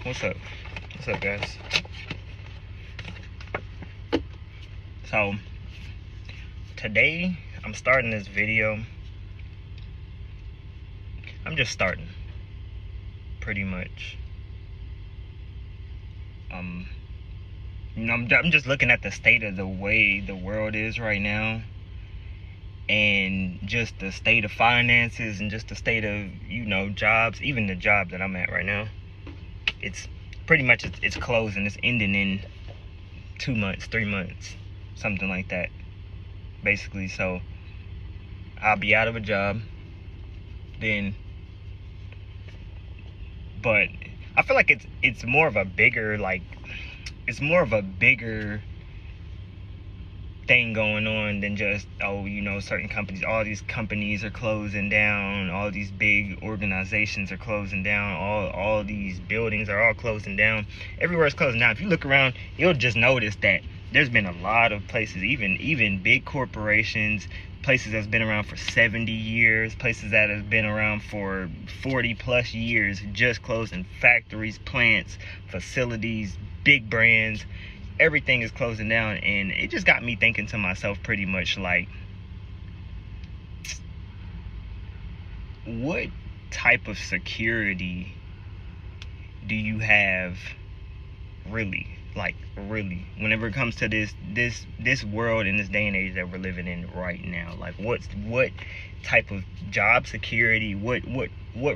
What's up? What's up, guys? So, today, I'm starting this video. I'm just starting. Pretty much. I'm just looking at the state of the way the world is right now. And just the state of finances and just the state of, jobs. Even the job that I'm at right now. It's pretty much, it's closing. It's ending in 2 months, 3 months. Something like that. Basically, so I'll be out of a job. Then, but I feel like it's more of a bigger, thing going on than just, certain companies. All these companies are closing down. All these big organizations are closing down. All these buildings are all closing down. Everywhere's closing down. If you look around, you'll just notice that there's been a lot of places, even big corporations, places that's been around for 70 years, places that have been around for 40 plus years, just closing. Factories, plants, facilities, big brands. Everything is closing down, and it just got me thinking to myself pretty much like, what type of security do you have really? Like, really, whenever it comes to this world in this day and age that we're living in right now. Like, what type of job security, what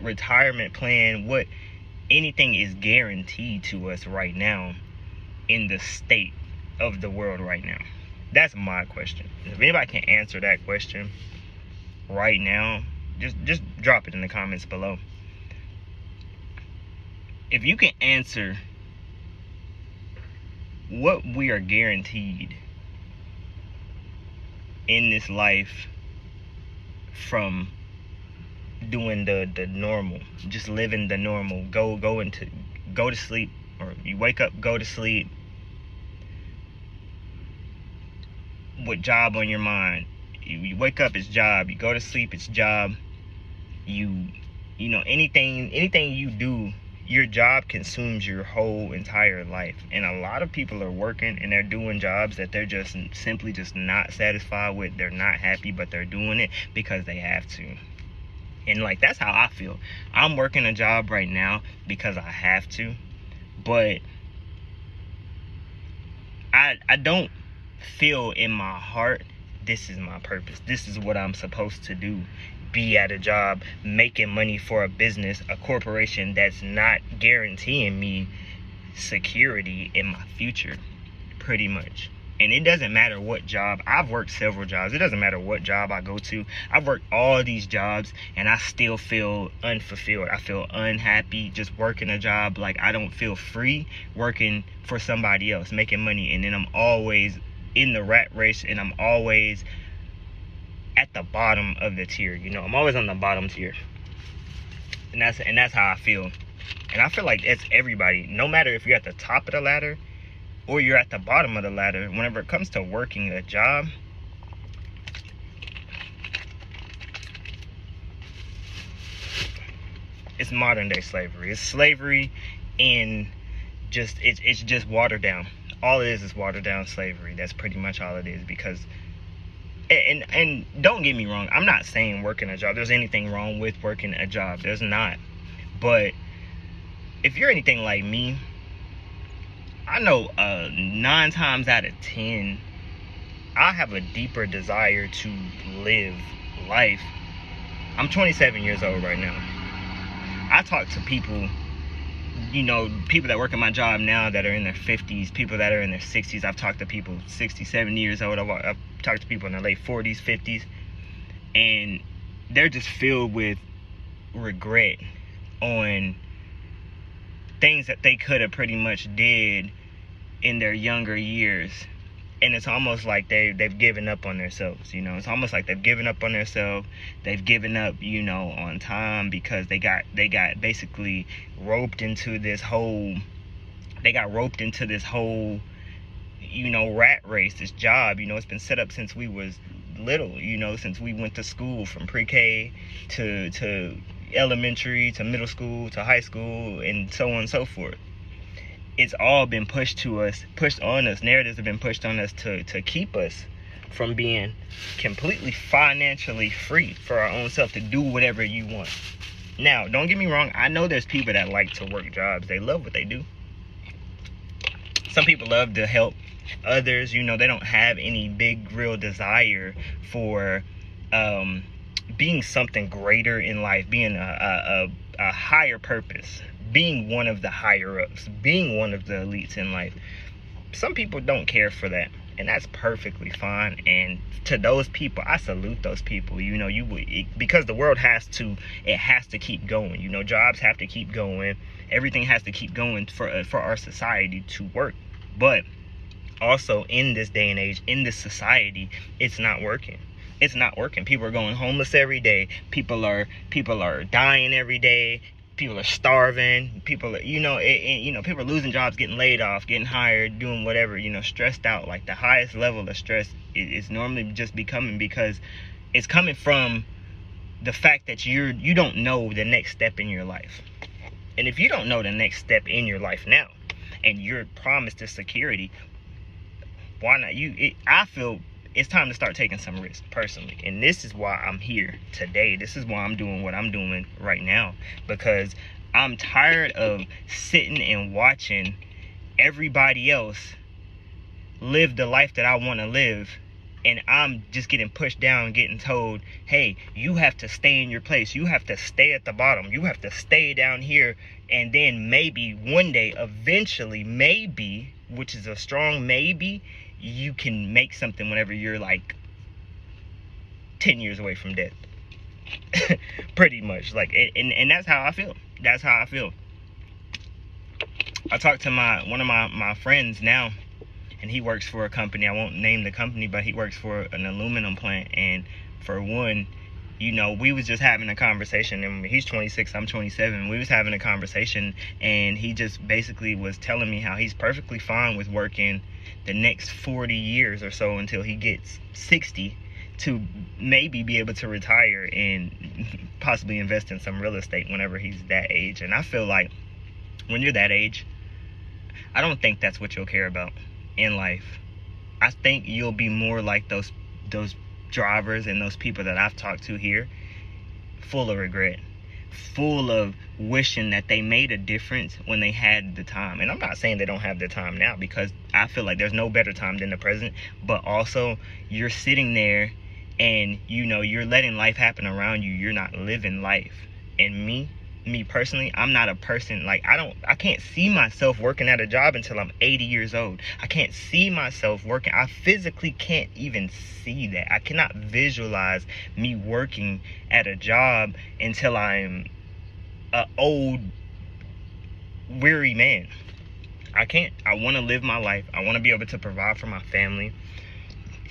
retirement plan, what anything is guaranteed to us right now in the state of the world right now? That's my question. If anybody can answer that question right now, just drop it in the comments below. If you can answer what we are guaranteed in this life from doing the normal, just living the normal, go to sleep, or you wake up, go to sleep with job on your mind. You wake up, it's job. You go to sleep, it's job. Anything you do, your job consumes your whole entire life. And a lot of people are working and they're doing jobs that they're just simply not satisfied with. They're not happy, but they're doing it because they have to. And like, that's how I feel. I'm working a job right now because I have to. But I don't feel in my heart, this is my purpose. This is what I'm supposed to do. Be at a job, making money for a business, a corporation that's not guaranteeing me security in my future, pretty much. And it doesn't matter what job. I've worked several jobs. It doesn't matter what job I go to. I've worked all these jobs and I still feel unfulfilled. I feel unhappy just working a job. Like, I don't feel free working for somebody else, making money. And then I'm always in the rat race, and I'm always at the bottom of the tier. I'm always on the bottom tier. And that's how I feel. And I feel like it's everybody. No matter if you're at the top of the ladder or you're at the bottom of the ladder, whenever it comes to working a job, it's modern day slavery. It's slavery, and it's just watered down. All it is watered down slavery. That's pretty much all it is. Because and don't get me wrong, I'm not saying working a job, there's anything wrong with working a job. There's not. But if you're anything like me, I know 9 times out of 10, I have a deeper desire to live life. I'm 27 years old right now. I talk to people, people that work at my job now that are in their 50s, people that are in their 60s. I've talked to people 60, 70 years old. I've talked to people in their late 40s, 50s. And they're just filled with regret on things that they could have pretty much did in their younger years. And it's almost like they've given up on themselves. It's almost like they've given up on themselves. They've given up, on time, because they got basically roped into this whole, rat race, this job. It's been set up since we was little, since we went to school, from pre-K to elementary, to middle school, to high school, and so on and so forth. it's all been pushed on us. Narratives have been pushed on us to keep us from being completely financially free for our own self, to do whatever you want. Now, don't get me wrong, I know there's people that like to work jobs. They love what they do. Some people love to help others. You know, they don't have any big real desire for being something greater in life, being a higher purpose, being one of the higher ups, being one of the elites in life. Some people don't care for that, and that's perfectly fine. And to those people, I salute those people. You know, because the world has to keep going. You know, jobs have to keep going. Everything has to keep going for our society to work. But also, in this day and age, in this society, it's not working. It's not working. People are going homeless every day. People are dying every day. People are starving. People are, people are losing jobs, getting laid off, getting hired, doing whatever, stressed out. Like, the highest level of stress is normally just becoming because it's coming from the fact that you don't know the next step in your life. And if you don't know the next step in your life now, and you're promised this security, why not? I feel it's time to start taking some risks personally. And this is why I'm here today. This is why I'm doing what I'm doing right now, because I'm tired of sitting and watching everybody else live the life that I want to live, and I'm just getting pushed down, getting told, hey, you have to stay in your place. You have to stay at the bottom. You have to stay down here. And then maybe one day, eventually, maybe, which is a strong maybe, you can make something whenever you're like 10 years away from death. Pretty much. Like, and that's how I feel. That's how I feel. I talked to one of my friends now, and he works for a company. I won't name the company, but he works for an aluminum plant. And for one, we was just having a conversation, and he's 26, I'm 27. We was having a conversation, and he just basically was telling me how he's perfectly fine with working the next 40 years or so until he gets 60 to maybe be able to retire and possibly invest in some real estate whenever he's that age. And I feel like when you're that age, I don't think that's what you'll care about in life. I think you'll be more like those drivers and those people that I've talked to here, full of regret, full of wishing that they made a difference when they had the time. And I'm not saying they don't have the time now, because I feel like there's no better time than the present. But also, you're sitting there and you're letting life happen around you. You're not living life. And me personally, I'm not a person, like, I can't see myself working at a job until I'm 80 years old. I can't see myself working. I physically can't even see that. I cannot visualize me working at a job until I'm an old, weary man. I can't. I want to live my life. I want to be able to provide for my family.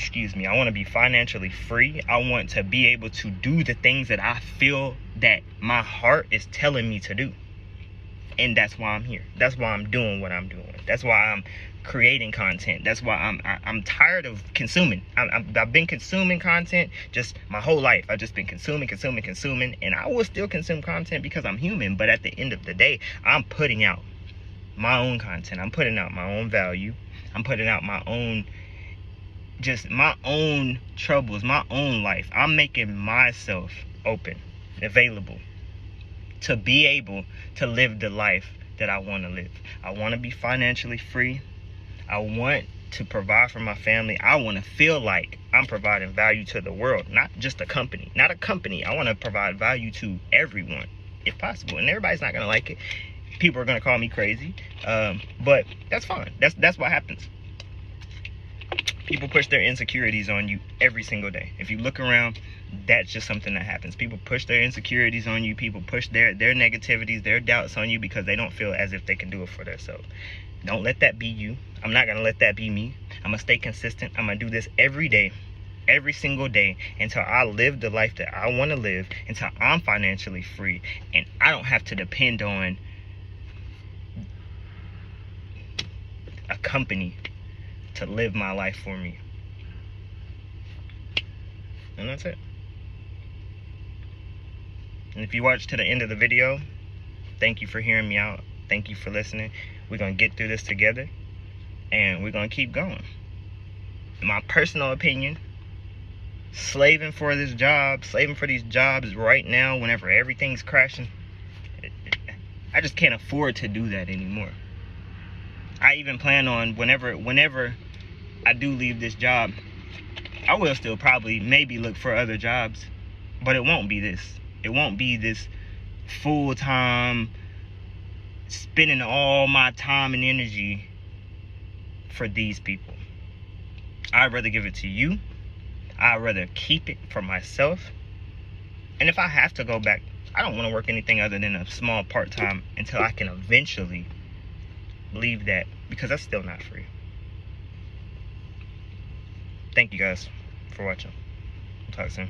I want to be financially free. I want to be able to do the things that I feel that my heart is telling me to do. And that's why I'm here. That's why I'm doing what I'm doing. That's why I'm creating content. That's why I'm tired of consuming. I've been consuming content just my whole life. I've just been consuming, and I will still consume content because I'm human. But at the end of the day, I'm putting out my own content. I'm putting out my own value. I'm putting out my own troubles, my own life. I'm making myself open, available to be able to live the life that I want to live. I want to be financially free. I want to provide for my family. I want to feel like I'm providing value to the world, not just a company. Not a company. I want to provide value to everyone, if possible. And everybody's not going to like it. People are going to call me crazy, but that's fine. That's what happens. People push their insecurities on you every single day. If you look around, that's just something that happens. People push their insecurities on you. People push their negativities, their doubts on you because they don't feel as if they can do it for themselves. Don't let that be you. I'm not going to let that be me. I'm going to stay consistent. I'm going to do this every day, every single day, until I live the life that I want to live, until I'm financially free, and I don't have to depend on a company to live my life for me. And that's it. And if you watched to the end of the video, thank you for hearing me out. Thank you for listening. We're going to get through this together, and we're going to keep going. In my personal opinion, slaving for this job, slaving for these jobs right now, whenever everything's crashing, I just can't afford to do that anymore. I even plan on whenever I do leave this job, I will still probably maybe look for other jobs, but it won't be this. It won't be this full-time, spending all my time and energy for these people. I'd rather give it to you. I'd rather keep it for myself. And if I have to go back, I don't want to work anything other than a small part-time until I can eventually leave that, because that's still not free. Thank you guys for watching. Talk soon.